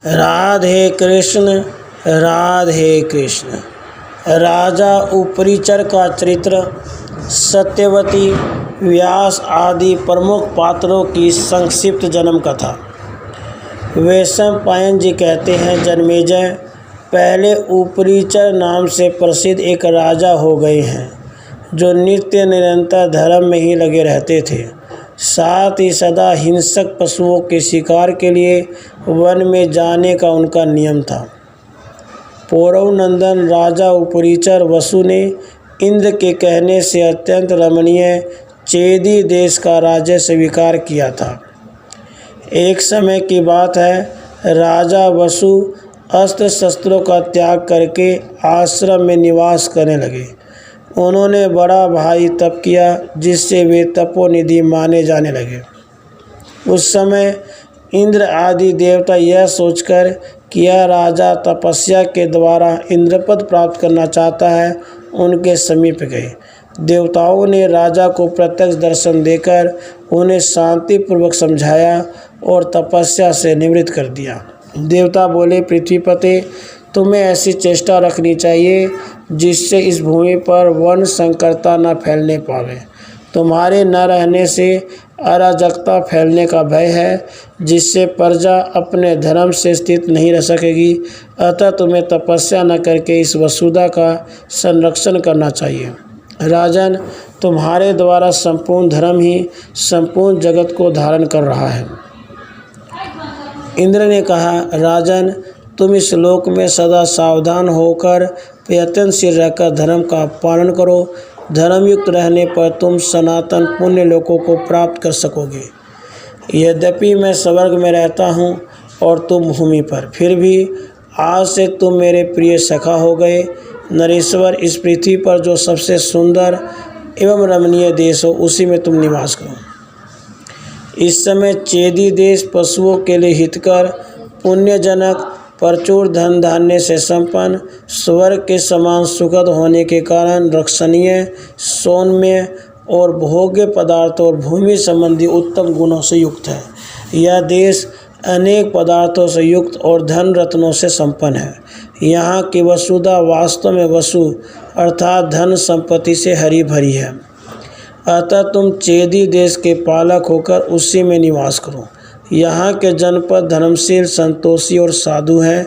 राधे कृष्ण राधे कृष्ण। राजा उपरिचर का चरित्र, सत्यवती, व्यास आदि प्रमुख पात्रों की संक्षिप्त जन्म कथा। वैशंपायन जी कहते हैं, जन्मेजय पहले उपरिचर नाम से प्रसिद्ध एक राजा हो गए हैं, जो नित्य निरंतर धर्म में ही लगे रहते थे। साथ ही सदा हिंसक पशुओं के शिकार के लिए वन में जाने का उनका नियम था। पौरव नंदन राजा उपरिचर वसु ने इंद्र के कहने से अत्यंत रमणीय चेदी देश का राज्य स्वीकार किया था। एक समय की बात है, राजा वसु अस्त्र शस्त्रों का त्याग करके आश्रम में निवास करने लगे। उन्होंने बड़ा भारी तप किया, जिससे वे तपोनिधि माने जाने लगे। उस समय इंद्र आदि देवता यह सोचकर कि यह राजा तपस्या के द्वारा इंद्रपद प्राप्त करना चाहता है, उनके समीप गए। देवताओं ने राजा को प्रत्यक्ष दर्शन देकर उन्हें शांतिपूर्वक समझाया और तपस्या से निवृत्त कर दिया। देवता बोले, पृथ्वीपते, तुम्हें ऐसी चेष्टा रखनी चाहिए जिससे इस भूमि पर वन संकरता न फैलने पावे। तुम्हारे न रहने से अराजकता फैलने का भय है, जिससे प्रजा अपने धर्म से स्थित नहीं रह सकेगी। अतः तुम्हें तपस्या न करके इस वसुधा का संरक्षण करना चाहिए। राजन, तुम्हारे द्वारा संपूर्ण धर्म ही संपूर्ण जगत को धारण कर रहा है। इंद्र ने कहा, राजन, तुम इस लोक में सदा सावधान होकर प्रयत्नशील रहकर धर्म का पालन करो। धर्मयुक्त रहने पर तुम सनातन पुण्य लोकों को प्राप्त कर सकोगे। यद्यपि मैं स्वर्ग में रहता हूँ और तुम भूमि पर, फिर भी आज से तुम मेरे प्रिय सखा हो गए। नरेश्वर, इस पृथ्वी पर जो सबसे सुंदर एवं रमणीय देश हो, उसी में तुम निवास करो। इस समय चेदी देश पशुओं के लिए हितकर, पुण्यजनक, प्रचुर धन धान्य से संपन्न, स्वर्ग के समान सुखद होने के कारण रक्षणीय, सौम्य और भोग्य पदार्थों और भूमि संबंधी उत्तम गुणों से युक्त है। यह देश अनेक पदार्थों से युक्त और धन रत्नों से संपन्न है। यहाँ की वसुधा वास्तव में वसु अर्थात धन संपत्ति से हरी भरी है। अतः तुम चेदी देश के पालक होकर उसी में निवास करो। यहाँ के जनपद धर्मशील, संतोषी और साधु हैं।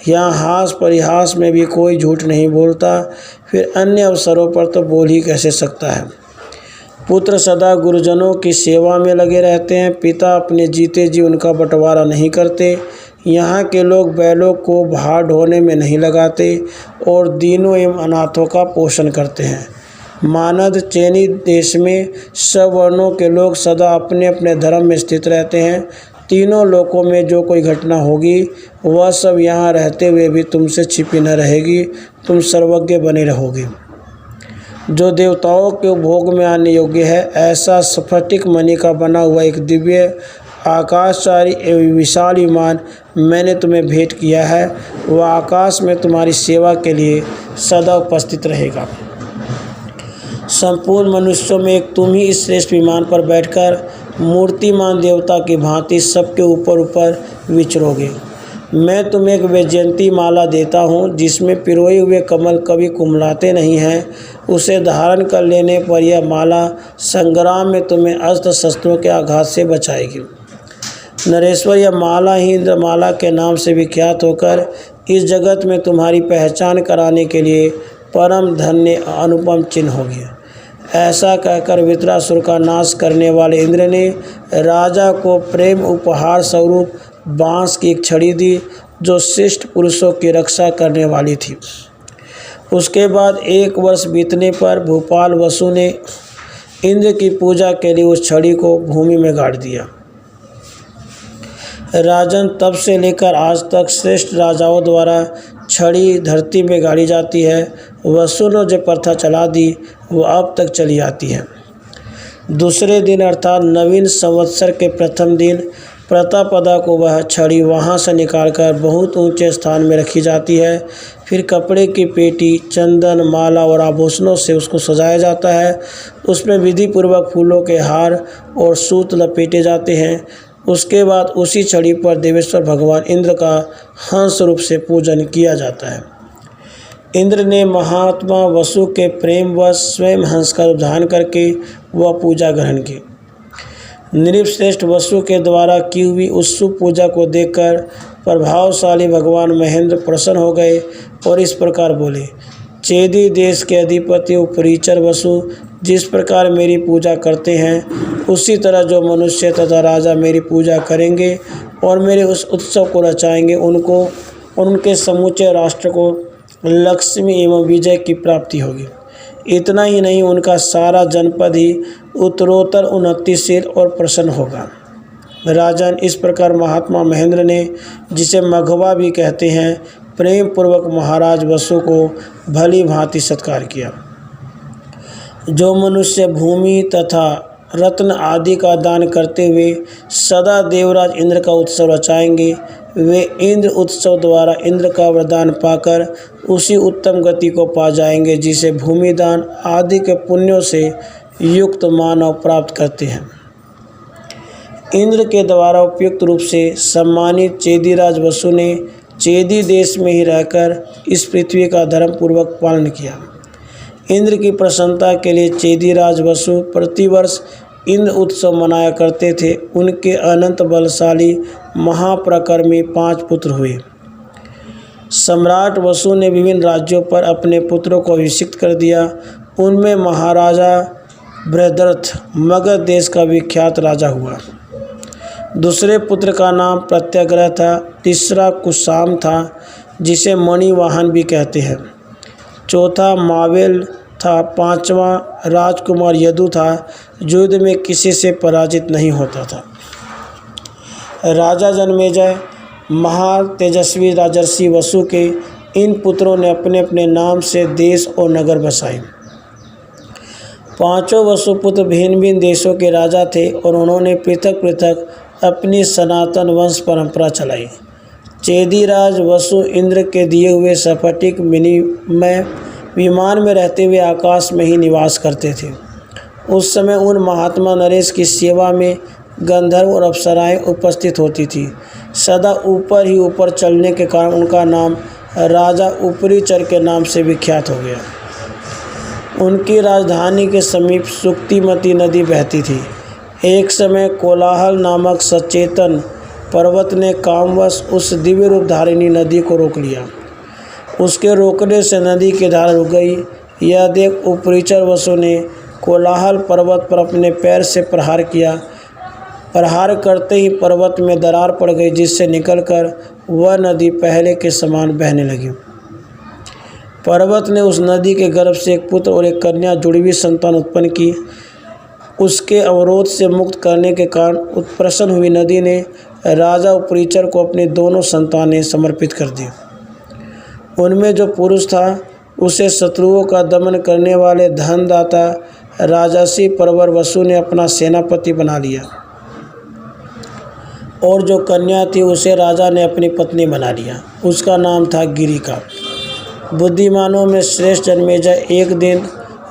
यहाँ हास परिहास में भी कोई झूठ नहीं बोलता, फिर अन्य अवसरों पर तो बोल ही कैसे सकता है। पुत्र सदा गुरुजनों की सेवा में लगे रहते हैं। पिता अपने जीते जी उनका बंटवारा नहीं करते। यहाँ के लोग बैलों को भार ढोने में नहीं लगाते और दीनों एवं अनाथों का पोषण करते हैं। मानद चेनी देश में सब वर्णों के लोग सदा अपने अपने धर्म में स्थित रहते हैं। तीनों लोकों में जो कोई घटना होगी, वह सब यहाँ रहते हुए भी तुमसे छिपी न रहेगी। तुम सर्वज्ञ बने रहोगे। जो देवताओं के भोग में आने योग्य है, ऐसा स्फटिक मणि का बना हुआ एक दिव्य आकाशचारी एवं विशाल विमान मैंने तुम्हें भेंट किया है। वह आकाश में तुम्हारी सेवा के लिए सदा उपस्थित रहेगा। संपूर्ण मनुष्यों में एक तुम ही इस श्रेष्ठ विमान पर बैठकर मूर्तिमान देवता की भांति सबके ऊपर ऊपर विचरोगे। मैं तुम्हें एक वैजयंती माला देता हूँ, जिसमें पिरोए हुए कमल कभी कुमलाते नहीं हैं। उसे धारण कर लेने पर यह माला संग्राम में तुम्हें अस्त्र शस्त्रों के आघात से बचाएगी। नरेश्वर, यह माला ही इंद्रमाला के नाम से विख्यात होकर इस जगत में तुम्हारी पहचान कराने के लिए परम धन्य अनुपम चिन्ह होगी। ऐसा कहकर वित्रासुर का नाश करने वाले इंद्र ने राजा को प्रेम उपहार स्वरूप बांस की एक छड़ी दी, जो शिष्ट पुरुषों की रक्षा करने वाली थी। उसके बाद 1 वर्ष बीतने पर भूपाल वसु ने इंद्र की पूजा के लिए उस छड़ी को भूमि में गाड़ दिया। राजन, तब से लेकर आज तक श्रेष्ठ राजाओं द्वारा छड़ी धरती में गाड़ी जाती है। वसु ने जो प्रथा चला दी, वह अब तक चली आती है। दूसरे दिन अर्थात नवीन संवत्सर के प्रथम दिन प्रतापदा को वह छड़ी वहाँ से निकालकर बहुत ऊंचे स्थान में रखी जाती है। फिर कपड़े की पेटी, चंदन, माला और आभूषणों से उसको सजाया जाता है। उसमें विधि पूर्वक फूलों के हार और सूत लपेटे जाते हैं। उसके बाद उसी छड़ी पर देवेश्वर भगवान इंद्र का हंस रूप से पूजन किया जाता है। इंद्र ने महात्मा वसु के प्रेमवश स्वयं हंस का रूप धारण करके वह पूजा ग्रहण की। नृपश्रेष्ठ वसु के द्वारा की हुई उस शुभ पूजा को देखकर प्रभावशाली भगवान महेंद्र प्रसन्न हो गए और इस प्रकार बोले, चेदी देश के अधिपति उपरीचर वसु, जिस प्रकार मेरी पूजा करते हैं उसी तरह जो मनुष्य तथा राजा मेरी पूजा करेंगे और मेरे उस उत्सव को रचाएंगे, उनको और उनके समूचे राष्ट्र को लक्ष्मी एवं विजय की प्राप्ति होगी। इतना ही नहीं, उनका सारा जनपद ही उत्तरोत्तर उन्नतिशील और प्रसन्न होगा। राजन, इस प्रकार महात्मा महेंद्र ने, जिसे मघवा भी कहते हैं, प्रेम पूर्वक महाराज वसु को भली भांति सत्कार किया। जो मनुष्य भूमि तथा रत्न आदि का दान करते हुए सदा देवराज इंद्र का उत्सव रचाएंगे, वे इंद्र उत्सव द्वारा इंद्र का वरदान पाकर उसी उत्तम गति को पा जाएंगे जिसे भूमि दान आदि के पुण्यों से युक्त मानव प्राप्त करते हैं। इंद्र के द्वारा उपयुक्त रूप से सम्मानित चेदीराज वसु ने चेदी देश में ही रहकर इस पृथ्वी का धर्मपूर्वक पालन किया। इंद्र की प्रसन्नता के लिए चेदीराज वसु प्रतिवर्ष इंद्र उत्सव मनाया करते थे। उनके अनंत बलशाली महाप्रकर्मी 5 पुत्र हुए। सम्राट वसु ने विभिन्न राज्यों पर अपने पुत्रों को अभिषिक्त कर दिया। उनमें महाराजा बृहद्रथ मगध देश का विख्यात राजा हुआ। दूसरे पुत्र का नाम प्रत्याग्रह था। तीसरा कुशाम था, जिसे मणिवाहन भी कहते हैं। चौथा मावेल था। 5वां राजकुमार यदु था, जो युद्ध में किसी से पराजित नहीं होता था। राजा जन्मेजय महातेजस्वी राजर्षि वसु के इन पुत्रों ने अपने अपने नाम से देश और नगर बसाए। 5 वसुपुत्र भिन्न भिन्न देशों के राजा थे और उन्होंने पृथक पृथक अपनी सनातन वंश परंपरा चलाई। चेदीराज वसु इंद्र के दिए हुए स्फटिक विनिमय विमान में रहते हुए आकाश में ही निवास करते थे। उस समय उन महात्मा नरेश की सेवा में गंधर्व और अप्सराएं उपस्थित होती थी। सदा ऊपर ही ऊपर चलने के कारण उनका नाम राजा उपरीचर के नाम से विख्यात हो गया। उनकी राजधानी के समीप सुक्तिमती नदी बहती थी। एक समय कोलाहल नामक सचेतन पर्वत ने कामवश उस दिव्य रूपधारिणी नदी को रोक लिया। उसके रोकने से नदी की धारा रुक गई। यह देख उपरीचर वसु ने कोलाहल पर्वत पर अपने पैर से प्रहार किया। प्रहार करते ही पर्वत में दरार पड़ गई, जिससे निकलकर वह नदी पहले के समान बहने लगी। पर्वत ने उस नदी के गर्भ से एक पुत्र और एक कन्या जुड़वी संतान उत्पन्न की। उसके अवरोध से मुक्त करने के कारण उत्प्रसन्न हुई नदी ने राजा उपरीचर को अपनी दोनों संतानें समर्पित कर दी। उनमें जो पुरुष था उसे शत्रुओं का दमन करने वाले धनदाता राजर्षि परवर वसु ने अपना सेनापति बना लिया और जो कन्या थी उसे राजा ने अपनी पत्नी बना लिया। उसका नाम था गिरिका। बुद्धिमानों में श्रेष्ठ जन्मेजय एक दिन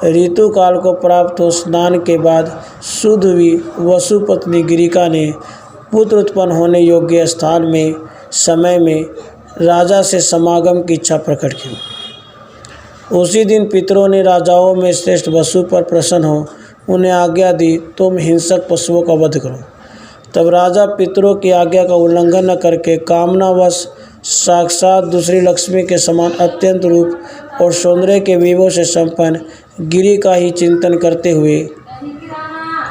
ऋतुकाल को प्राप्त हो स्नान के बाद शुद्ध हुई वसु पत्नी गिरिका ने पुत्र उत्पन्न होने योग्य स्थान में समय में राजा से समागम की इच्छा प्रकट की। उसी दिन पितरों ने राजाओं में श्रेष्ठ वसु पर प्रसन्न हो उन्हें आज्ञा दी, तुम हिंसक पशुओं का वध करो। तब राजा पितरों की आज्ञा का उल्लंघन न करके कामनावश साक्षात दूसरी लक्ष्मी के समान अत्यंत रूप और सौंदर्य के विभव से संपन्न गिरि का ही चिंतन करते हुए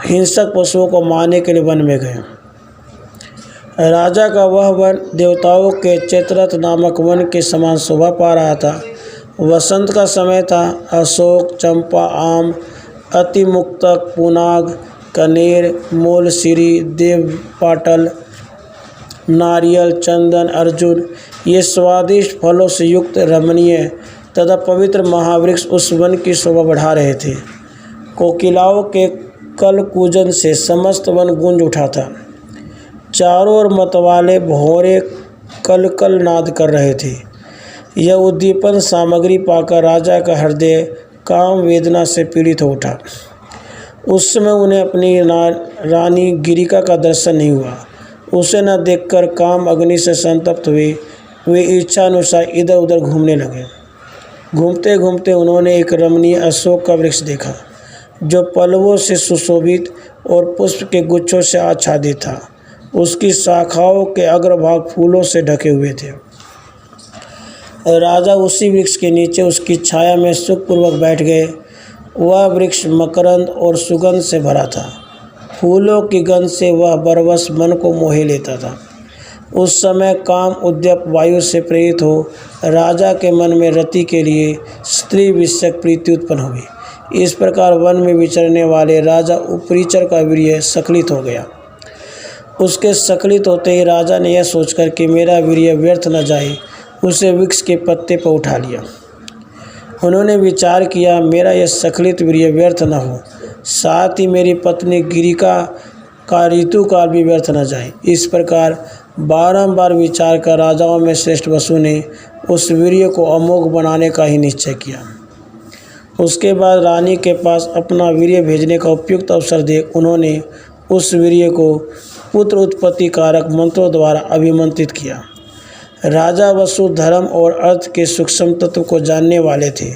हिंसक पशुओं को मारने के लिए वन में गए। राजा का वह वन देवताओं के चैत्ररथ नामक वन के समान शोभा पा रहा था। वसंत का समय था। अशोक, चंपा, आम, अतिमुक्तक, पुनाग, कनेर, मोलसिरी, देवपाटल, नारियल, चंदन, अर्जुन ये स्वादिष्ट फलों से युक्त रमणीय तथा पवित्र महावृक्ष उस वन की शोभा बढ़ा रहे थे। कोकिलाओं के कल कूजन से समस्त वन गूंज उठा था। चारों ओर मतवाले भौरे कल कल नाद कर रहे थे। यह उद्दीपन सामग्री पाकर राजा का हृदय काम वेदना से पीड़ित हो उठा। उस समय उन्हें अपनी रानी गिरिका का दर्शन नहीं हुआ। उसे न देखकर काम अग्नि से संतप्त हुए वे इच्छा अनुसार इधर उधर घूमने लगे। घूमते घूमते उन्होंने एक रमणीय अशोक का वृक्ष देखा जो पल्लवों से सुशोभित और पुष्प के गुच्छों से आच्छादित था। उसकी शाखाओं के अग्रभाग फूलों से ढके हुए थे। राजा उसी वृक्ष के नीचे उसकी छाया में सुखपूर्वक बैठ गए। वह वृक्ष मकरंद और सुगंध से भरा था। फूलों की गंध से वह बरबस मन को मोहे लेता था। उस समय काम उद्यप वायु से प्रेरित हो राजा के मन में रति के लिए स्त्री विषयक प्रीति उत्पन्न हुई। इस प्रकार वन में विचरने वाले राजा उपरीचर का वीर्य सक्लित हो गया। उसके सक्लित होते ही राजा ने यह सोचकर कि मेरा वीर्य व्यर्थ न जाए, उसे वृक्ष के पत्ते पर उठा लिया। उन्होंने विचार किया मेरा यह सक्लित वीर्य व्यर्थ न हो, साथ ही मेरी पत्नी गिरिका का ऋतुकाल भी व्यर्थ न जाए। इस प्रकार बारंबार विचार कर राजाओं में श्रेष्ठ वसु ने उस वीर्य को अमोघ बनाने का ही निश्चय किया। उसके बाद रानी के पास अपना वीर्य भेजने का उपयुक्त अवसर देख उन्होंने उस वीर्य को पुत्र उत्पत्ति कारक मंत्रों द्वारा अभिमंत्रित किया। राजा वसु धर्म और अर्थ के सूक्ष्म तत्व को जानने वाले थे।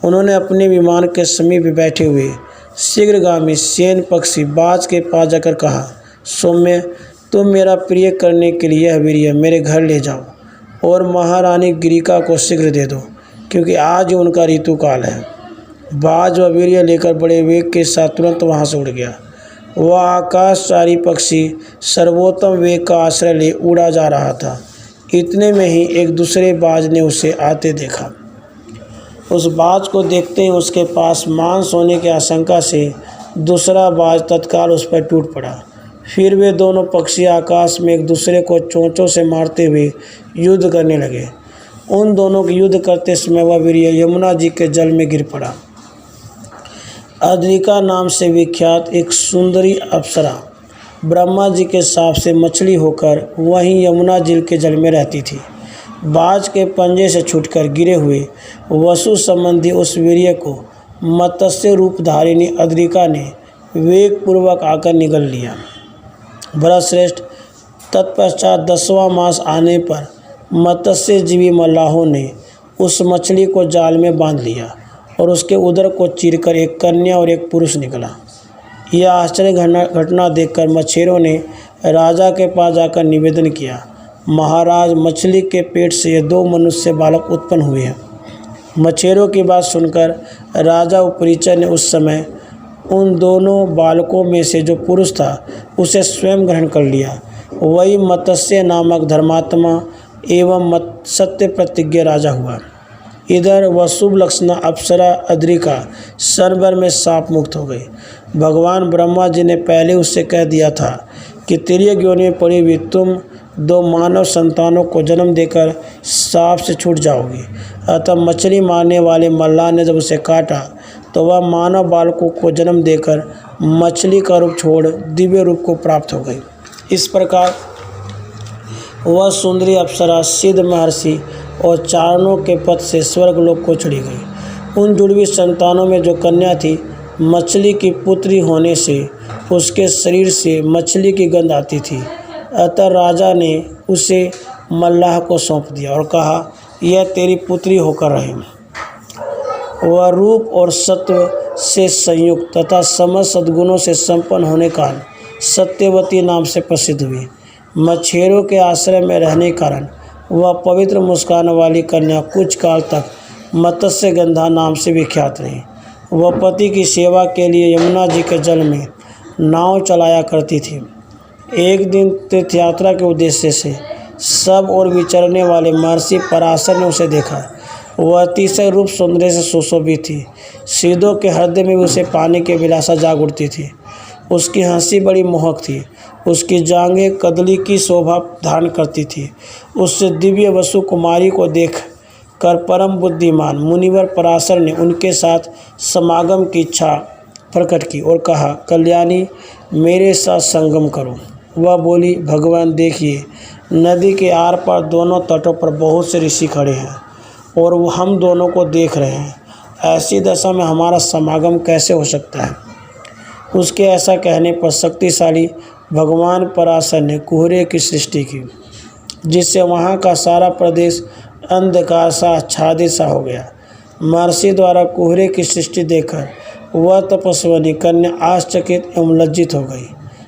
उन्होंने अपने विमान के समीप बैठे हुए शीघ्रगामी सेन पक्षी बाज के पास जाकर कहा, सौम्य, तुम मेरा प्रिय करने के लिए यह वीर्य मेरे घर ले जाओ और महारानी गिरिका को शीघ्र दे दो, क्योंकि आज उनका ऋतुकाल है। बाज वह वीर्य लेकर बड़े वेग के साथ तुरंत वहाँ से उड़ गया। वह आकाशचारी पक्षी सर्वोत्तम वेग का आश्रय ले उड़ा जा रहा था। इतने में ही एक दूसरे बाज ने उसे आते देखा। उस बाज को देखते ही उसके पास मांस होने की आशंका से दूसरा बाज तत्काल उस पर टूट पड़ा। फिर वे दोनों पक्षी आकाश में एक दूसरे को चोंचों से मारते हुए युद्ध करने लगे। उन दोनों के युद्ध करते समय वह वीर्य यमुना जी के जल में गिर पड़ा। अद्रिका नाम से विख्यात एक सुंदरी अप्सरा ब्रह्मा जी के शाप से मछली होकर वहीं यमुना जी के जल में रहती थी। बाज के पंजे से छूटकर गिरे हुए वसु संबंधी उस वीर्य को मत्स्य रूप धारिणी अद्रिका ने वेगपूर्वक आकर निगल लिया। भरतश्रेष्ठ, तत्पश्चात 10वां मास आने पर मत्स्यजीवी मल्लाहों ने उस मछली को जाल में बांध लिया और उसके उदर को चीरकर एक कन्या और एक पुरुष निकला। यह आश्चर्य घटना देखकर मछेरों ने राजा के पास जाकर निवेदन किया, महाराज, मछली के पेट से ये 2 मनुष्य बालक उत्पन्न हुए हैं। मछेरों की बात सुनकर राजा उपरीचर ने उस समय उन दोनों बालकों में से जो पुरुष था उसे स्वयं ग्रहण कर लिया। वही मत्स्य नामक धर्मात्मा एवं सत्य प्रतिज्ञ राजा हुआ। इधर वह शुभ लक्षणा अप्सरा अद्रिका क्षण भर में शाप मुक्त हो गई। भगवान ब्रह्मा जी ने पहले उससे कह दिया था कि तिर्यक योनि में पड़ी हुई तुम 2 मानव संतानों को जन्म देकर शाप से छूट जाओगी। अतः मछली मारने वाले मल्लाह ने जब उसे काटा तो वह मानव बालकों को जन्म देकर मछली का रूप छोड़ दिव्य रूप को प्राप्त हो गई। इस प्रकार वह सुंदरी अप्सरा सिद्ध महर्षि और चारणों के पद से स्वर्गलोक को चढ़ी गई। उन जुड़वी संतानों में जो कन्या थी, मछली की पुत्री होने से उसके शरीर से मछली की गंध आती थी। अतः राजा ने उसे मल्लाह को सौंप दिया और कहा, यह तेरी पुत्री होकर रहे। वह रूप और सत्व से संयुक्त तथा समस्त सद्गुणों से संपन्न होने का सत्यवती नाम से प्रसिद्ध हुई। मछेरों के आश्रय में रहने के कारण वह पवित्र मुस्कान वाली कन्या कुछ काल तक मत्स्य गंधा नाम से विख्यात रही। वह पति की सेवा के लिए यमुना जी के जल में नाव चलाया करती थी। एक दिन तीर्थ यात्रा के उद्देश्य से सब और विचरने वाले महर्षि पराशर ने उसे देखा। वह अतिशय रूप सौंदर्य से सुशोभित थी। सिद्धों के हृदय में उसे पाने की अभिलाषा जाग उठती थी। उसकी हंसी बड़ी मोहक थी। उसकी जांघें कदली की शोभा धारण करती थी। उससे दिव्य वसु कुमारी को देख कर परम बुद्धिमान मुनिवर पराशर ने उनके साथ समागम की इच्छा प्रकट की और कहा, कल्याणी, मेरे साथ संगम करो। वह बोली, भगवान देखिए, नदी के आर पार दोनों तटों पर बहुत से ऋषि खड़े हैं और वो हम दोनों को देख रहे हैं। ऐसी दशा में हमारा समागम कैसे हो सकता है। उसके ऐसा कहने पर शक्तिशाली भगवान पराशर ने कुहरे की सृष्टि की, जिससे वहाँ का सारा प्रदेश अंधकार सा आच्छादित सा हो गया। महर्षि द्वारा कुहरे की सृष्टि देखकर वह तपस्विनी कन्या आश्चर्यचकित एवं लज्जित हो गई।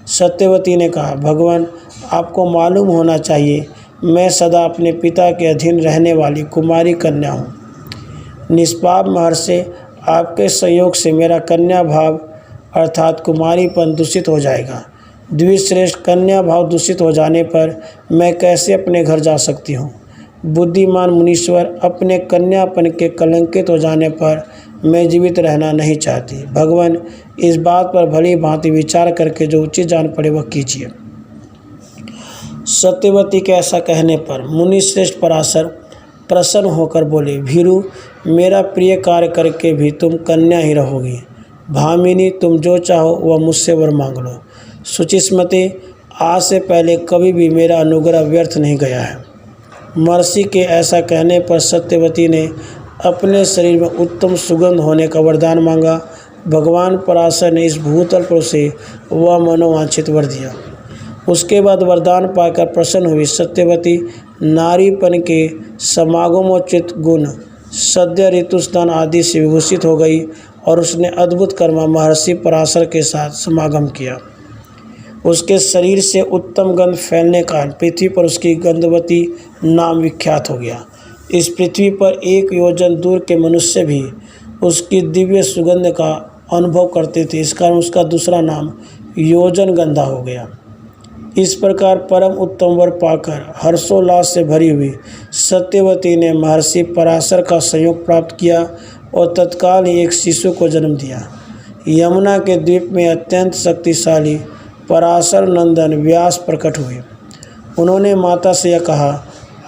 सत्यवती ने कहा, भगवान, आपको मालूम होना चाहिए, मैं सदा अपने पिता के अधीन रहने वाली कुमारी कन्या हूँ। निष्पाप महर्षि, आपके सहयोग से मेरा कन्या भाव अर्थात कुमारीपन दूषित हो जाएगा। द्विश्रेष्ठ कन्या भाव दूषित हो जाने पर मैं कैसे अपने घर जा सकती हूँ। बुद्धिमान मुनीश्वर, अपने कन्यापन के कलंकित हो जाने पर मैं जीवित रहना नहीं चाहती। भगवान, इस बात पर भली भांति विचार करके जो उचित जान पड़े वह कीजिए। सत्यवती के ऐसा कहने पर मुनिश्रेष्ठ पराशर प्रसन्न होकर बोले, भीरु, मेरा प्रिय कार्य करके भी तुम कन्या ही रहोगी। भामिनी, तुम जो चाहो वह मुझसे वर मांग लो। सुचिस्मते, आज से पहले कभी भी मेरा अनुग्रह व्यर्थ नहीं गया है। महर्षि के ऐसा कहने पर सत्यवती ने अपने शरीर में उत्तम सुगंध होने का वरदान मांगा। भगवान पराशर ने इस भूतल पर से वह मनोवांछित वर दिया। उसके बाद वरदान पाकर प्रसन्न हुई सत्यवती नारीपन के समागमोचित गुण, सद्य ऋतुस्नान आदि से विभूषित हो गई और उसने अद्भुत कर्म महर्षि पराशर के साथ समागम किया। उसके शरीर से उत्तम गंध फैलने का पृथ्वी पर उसकी गंधवती नाम विख्यात हो गया। इस पृथ्वी पर 1 योजन दूर के मनुष्य भी उसकी दिव्य सुगंध का अनुभव करते थे। इस कारण उसका दूसरा नाम योजन गंधा हो गया। इस प्रकार परम उत्तम वर पाकर हर्षोल्लास से भरी हुई सत्यवती ने महर्षि पराशर का संयोग प्राप्त किया और तत्काल ही एक शिशु को जन्म दिया। यमुना के द्वीप में अत्यंत शक्तिशाली पराशर नंदन व्यास प्रकट हुए। उन्होंने माता से यह कहा,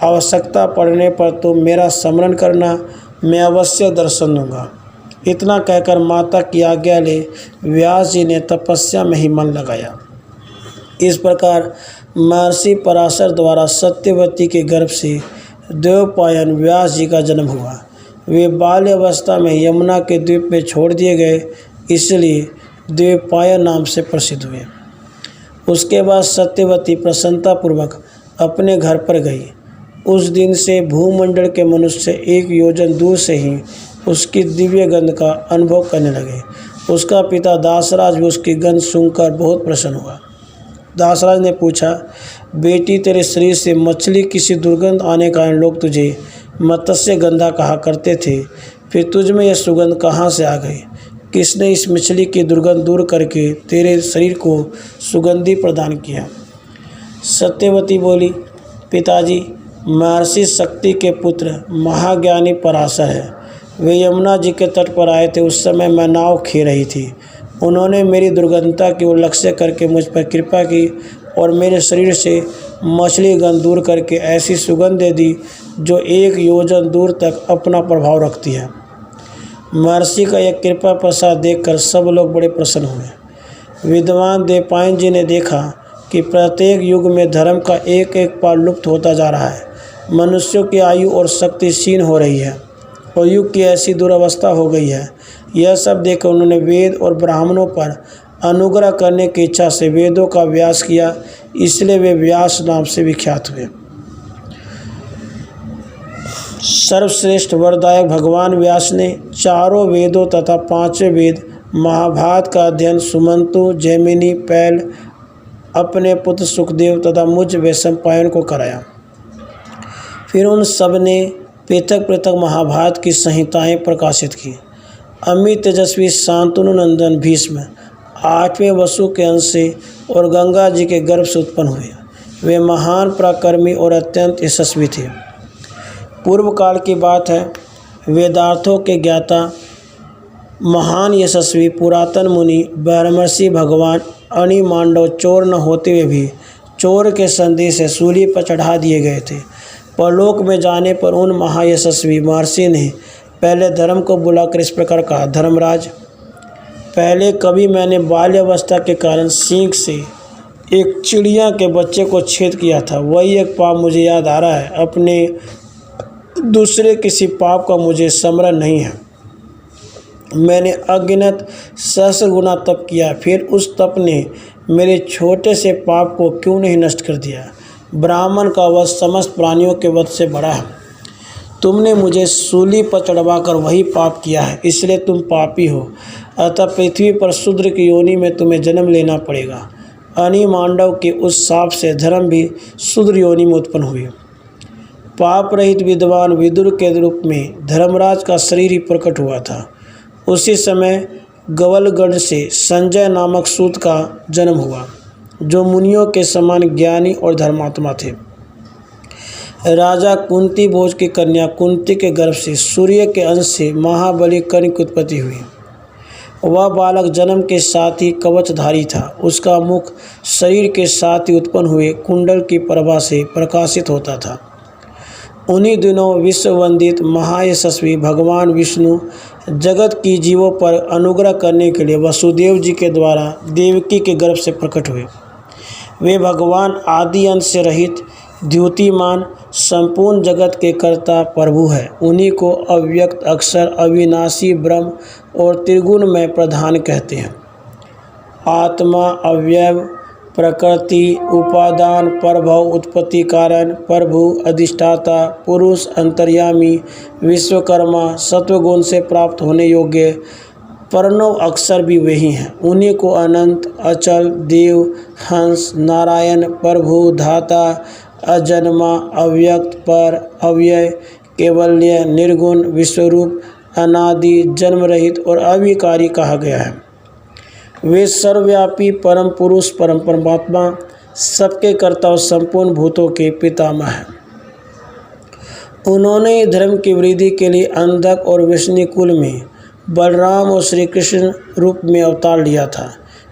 आवश्यकता पड़ने पर तुम मेरा स्मरण करना, मैं अवश्य दर्शन दूंगा। इतना कहकर माता की आज्ञा ले व्यास जी ने तपस्या में ही मन लगाया। इस प्रकार महर्षि पराशर द्वारा सत्यवती के गर्भ से द्वैपायन व्यास जी का जन्म हुआ। वे बाल्यावस्था में यमुना के द्वीप में छोड़ दिए गए, इसलिए द्वैपायन नाम से प्रसिद्ध हुए। उसके बाद सत्यवती प्रसन्नतापूर्वक अपने घर पर गई। उस दिन से भूमंडल के मनुष्य 1 योजन दूर से ही उसकी दिव्य गंध का अनुभव करने लगे। उसका पिता दासराज भी उसकी गंध सुनकर बहुत प्रसन्न हुआ। दासराज ने पूछा, बेटी, तेरे शरीर से मछली किसी दुर्गंध आने के कारण लोग तुझे मत्स्य गंधा कहा करते थे, फिर तुझ में यह सुगंध कहाँ से आ गई? किसने इस मछली की दुर्गंध दूर करके तेरे शरीर को सुगंधी प्रदान किया? सत्यवती बोली, पिताजी, महर्षि शक्ति के पुत्र महाज्ञानी पराशर है। वे यमुना जी के तट पर आए थे। उस समय मैं नाव खे रही थी। उन्होंने मेरी दुर्गंधता की ओर लक्ष्य करके मुझ पर कृपा की और मेरे शरीर से मछली गंध दूर करके ऐसी सुगंध दे दी जो 1 योजन दूर तक अपना प्रभाव रखती है। महर्षि का यह कृपा प्रसाद देखकर सब लोग बड़े प्रसन्न हुए। विद्वान द्वैपायन जी ने देखा कि प्रत्येक युग में धर्म का एक एक पाल लुप्त होता जा रहा है। मनुष्यों की आयु और शक्ति क्षीण हो रही है और युग की ऐसी दुरावस्था हो गई है। यह सब देखकर उन्होंने वेद और ब्राह्मणों पर अनुग्रह करने की इच्छा से वेदों का व्यास किया, इसलिए वे व्यास नाम से विख्यात हुए। सर्वश्रेष्ठ वरदायक भगवान व्यास ने 4 वेदों तथा 5वें वेद महाभारत का अध्ययन सुमंतु, जैमिनी, पैल, अपने पुत्र सुखदेव तथा मुझ वैशंपायन को कराया। फिर उन सब ने पृथक पृथक महाभारत की संहिताएं प्रकाशित की। अमित तेजस्वी शांतनु नंदन भीष्म 8वें वसु के अंश से और गंगा जी के गर्भ से उत्पन्न हुए। वे महान पराक्रमी और अत्यंत यशस्वी थे। पूर्व काल की बात है, वेदार्थों के ज्ञाता महान यशस्वी पुरातन मुनि ब्रह्मर्षि भगवान अणिमांडव चोर न होते हुए भी चोर के संदेश से सूली पर चढ़ा दिए गए थे। परलोक में जाने पर उन महायशस्वी महर्षि ने पहले धर्म को बुलाकर इस प्रकार कहा, धर्मराज, पहले कभी मैंने बाल्यावस्था के कारण सींग से एक चिड़िया के बच्चे को छेद किया था। वही एक पाप मुझे याद आ रहा है। अपने दूसरे किसी पाप का मुझे स्मरण नहीं है। मैंने अगिनत सहस्र गुना तप किया, फिर उस तप ने मेरे छोटे से पाप को क्यों नहीं नष्ट कर दिया? ब्राह्मण का वध समस्त प्राणियों के वध से बड़ा है। तुमने मुझे सूली पर चढ़वाकर वही पाप किया है, इसलिए तुम पापी हो। अतः पृथ्वी पर शूद्र की योनि में तुम्हें जन्म लेना पड़ेगा। अनि मांडव के उस शाप से धर्म भी शूद्र योनि में उत्पन्न हुई। पाप रहित विद्वान विदुर के रूप में धर्मराज का शरीर ही प्रकट हुआ था। उसी समय गवलगढ़ से संजय नामक सूत का जन्म हुआ, जो मुनियों के समान ज्ञानी और धर्मात्मा थे। राजा कुंती भोज की कन्या कुंती के गर्भ से सूर्य के अंश से महाबली कर्ण की उत्पत्ति हुई। वह बालक जन्म के साथ ही कवचधारी था। उसका मुख शरीर के साथ ही उत्पन्न हुए कुंडल की प्रभा से प्रकाशित होता था। उन्हीं दिनों विश्ववंदित महायशस्वी भगवान विष्णु जगत की जीवों पर अनुग्रह करने के लिए वसुदेव जी के द्वारा देवकी के गर्भ से प्रकट हुए। वे भगवान आदि अंत से रहित द्युतिमान संपूर्ण जगत के कर्ता प्रभु है। उन्हीं को अव्यक्त अक्षर अविनाशी ब्रह्म और त्रिगुण में प्रधान कहते हैं। आत्मा अव्यय प्रकृति उपादान प्रभव उत्पत्ति कारण प्रभु अधिष्ठाता पुरुष अंतर्यामी विश्वकर्मा सत्वगुण से प्राप्त होने योग्य प्रणव अक्षर भी वही हैं। उन्हीं को अनंत अचल देव हंस नारायण प्रभु धाता अजन्मा अव्यक्त पर अव्यय केवल्य निर्गुण विश्वरूप अनादि जन्म रहित और अविकारी कहा गया है। वे सर्वव्यापी परम पुरुष परम परमात्मा सबके कर्ता और संपूर्ण भूतों के पितामह हैं। उन्होंने ही धर्म की वृद्धि के लिए अंधक और विष्णु कुल में बलराम और श्री कृष्ण रूप में अवतार लिया था।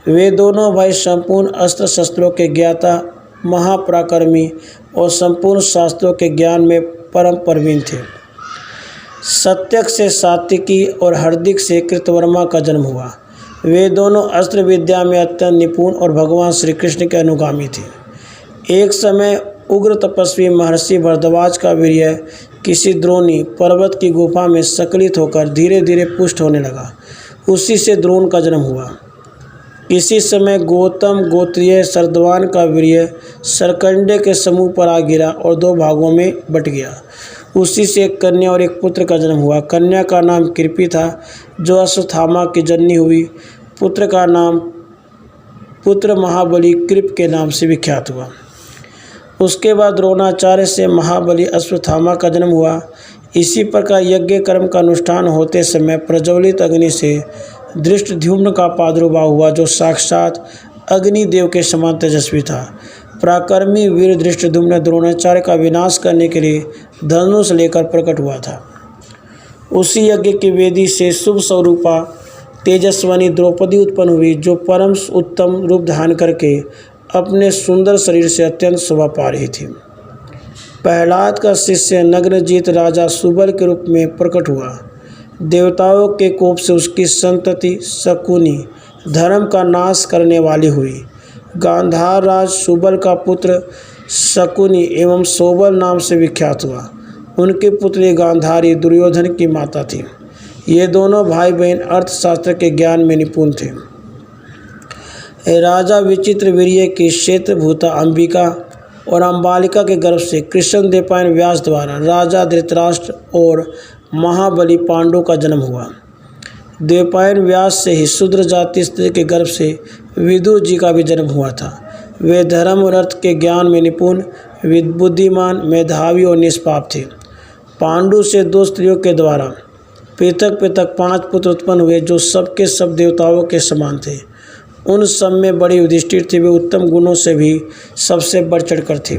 वे दोनों भाई संपूर्ण अस्त्र शस्त्रों के ज्ञाता महापराक्रमी और संपूर्ण शास्त्रों के ज्ञान में परम प्रवीण थे। सत्यक से सात्विकी और हार्दिक से कृतवर्मा का जन्म हुआ। वे दोनों अस्त्र विद्या में अत्यंत निपुण और भगवान श्री कृष्ण के अनुगामी थे। एक समय उग्र तपस्वी महर्षि भरद्वाज का वीर्य किसी द्रोणी पर्वत की गुफा में संकलित होकर धीरे धीरे पुष्ट होने लगा। उसी से द्रोण का जन्म हुआ। इसी समय गौतम गोत्रीय सरद्वान का वीर्य सरकंडे के समूह पर आ गिरा और दो भागों में बट गया। उसी से एक कन्या और एक पुत्र का जन्म हुआ। कन्या का नाम कृपि था, जो अश्वत्थामा की जननी हुई। पुत्र का नाम पुत्र महाबली कृप के नाम से विख्यात हुआ। उसके बाद द्रोणाचार्य से महाबली अश्वत्थामा का जन्म हुआ। इसी प्रकार यज्ञ कर्म का अनुष्ठान होते समय प्रज्वलित अग्नि से धृष्टद्युम्न का प्रादुर्भाव हुआ, जो साक्षात अग्निदेव के समान तेजस्वी था। पराक्रमी वीर धृष्टद्युम्न द्रोणाचार्य का विनाश करने के लिए धनुष लेकर प्रकट हुआ था। उसी यज्ञ की वेदी से शुभ स्वरूपा तेजस्वनी द्रौपदी उत्पन्न हुई, जो परम उत्तम रूप धारण करके अपने सुंदर शरीर से अत्यंत शोभा पा रही थी। प्रहलाद का शिष्य नग्नजीत राजा सुबल के रूप में प्रकट हुआ। देवताओं के कोप से उसकी संतति शकुनी धर्म का नाश करने वाली हुई। गांधार राज सुबल का पुत्र शकुनी एवं सोबल नाम से विख्यात हुआ। उनकी पुत्री गांधारी दुर्योधन की माता थी। ये दोनों भाई बहन अर्थशास्त्र के ज्ञान में निपुण थे। राजा विचित्र वीर्य की क्षेत्रभूता अंबिका और अम्बालिका के गर्भ से कृष्णदेवपायन व्यास द्वारा राजा धृतराष्ट्र और महाबली पांडु का जन्म हुआ। देवपायन व्यास से ही शूद्र जाति स्त्री के गर्भ से विदुर जी का भी जन्म हुआ था। वे धर्म और अर्थ के ज्ञान में निपुण बुद्धिमान मेधावी और निष्पाप थे। पांडु से दो स्त्रियों के द्वारा पृथक पृथक 5 पुत्र उत्पन्न हुए, जो सबके सब देवताओं के समान थे। उन सब में बड़े युधिष्ठिर थे। वे उत्तम गुणों से भी सबसे बढ़ चढ़कर थे।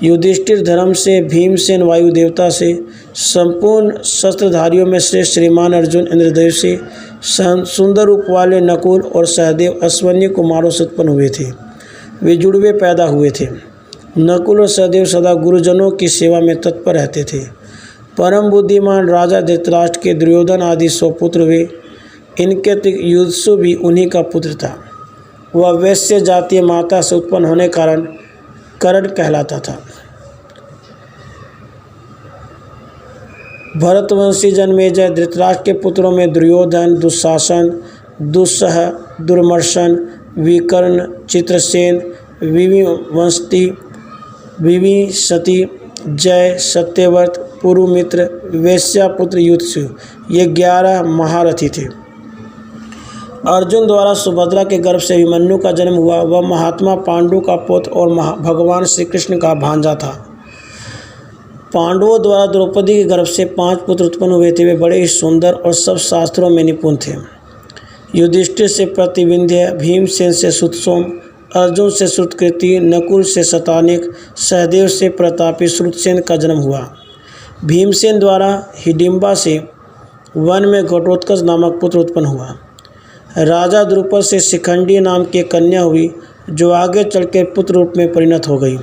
युधिष्ठिर धर्म से, भीमसेन वायु देवता से, संपूर्ण शस्त्रधारियों में श्रेष्ठ श्रीमान अर्जुन इंद्रदेव से, सुंदर रूप वाले नकुल और सहदेव अश्वनी कुमारों से उत्पन्न हुए थे। वे जुड़वे पैदा हुए थे। नकुल और सहदेव सदा गुरुजनों की सेवा में तत्पर रहते थे। परम बुद्धिमान राजा धृतराष्ट्र के दुर्योधन आदि 100 पुत्र हुए। इनके युधिष्ठिर भी उन्हीं का पुत्र था। वह वैश्य जातीय माता से उत्पन्न होने कारण कर्ण कहलाता था। भरतवंशी जन्मेजय धृतराष्ट्र के पुत्रों में दुर्योधन, दुशासन, दुस्सह, दुर्मर्शन, विकर्ण, चित्रसेन, विविवंशति, विविशति, जय, सत्यव्रत, पुरुमित्र, वेश्यापुत्र, युत्सु, ये 11 महारथी थे। अर्जुन द्वारा सुभद्रा के गर्भ से अभिमन्यु का जन्म हुआ। वह महात्मा पांडु का पुत्र और भगवान श्री कृष्ण का भांजा था। पांडवों द्वारा द्रौपदी के गर्भ से 5 पुत्र उत्पन्न हुए थे। वे बड़े ही सुंदर और सब शास्त्रों में निपुण थे। युधिष्ठिर से प्रतिविंध्य, भीमसेन से सुतसोम, अर्जुन से श्रुतकृति, नकुल से शतानिक, सहदेव से प्रतापी श्रुतसेन का जन्म हुआ। भीमसेन द्वारा हिडिंबा से वन में घटोत्कच नामक पुत्र उत्पन्न हुआ। राजा द्रुपद से शिखंडी नाम की कन्या हुई, जो आगे चलकर पुत्र रूप में परिणत हो गई।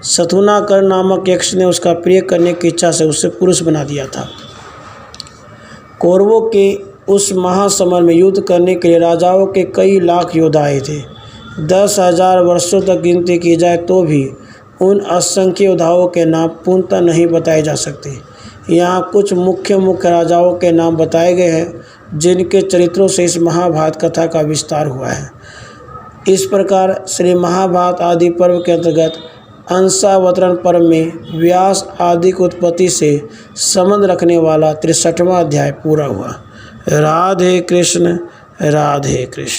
शथुनाकर नामक यक्ष ने उसका प्रिय करने की इच्छा से उसे पुरुष बना दिया था। कौरवों के उस महासमर में युद्ध करने के लिए राजाओं के कई लाख योद्धा आए थे। 10,000 वर्षों तक गिनती की जाए तो भी उन असंख्य योद्धाओं के नाम पूर्णतः नहीं बताए जा सकते। यहाँ कुछ मुख्य राजाओं के नाम बताए गए हैं जिनके चरित्रों से इस महाभारत कथा का विस्तार हुआ है। इस प्रकार श्री महाभारत आदि पर्व के अंतर्गत अंशावतरण पर्व में व्यास आदि की उत्पत्ति से संबंध रखने वाला 63वां अध्याय पूरा हुआ। राधे कृष्ण, राधे कृष्ण।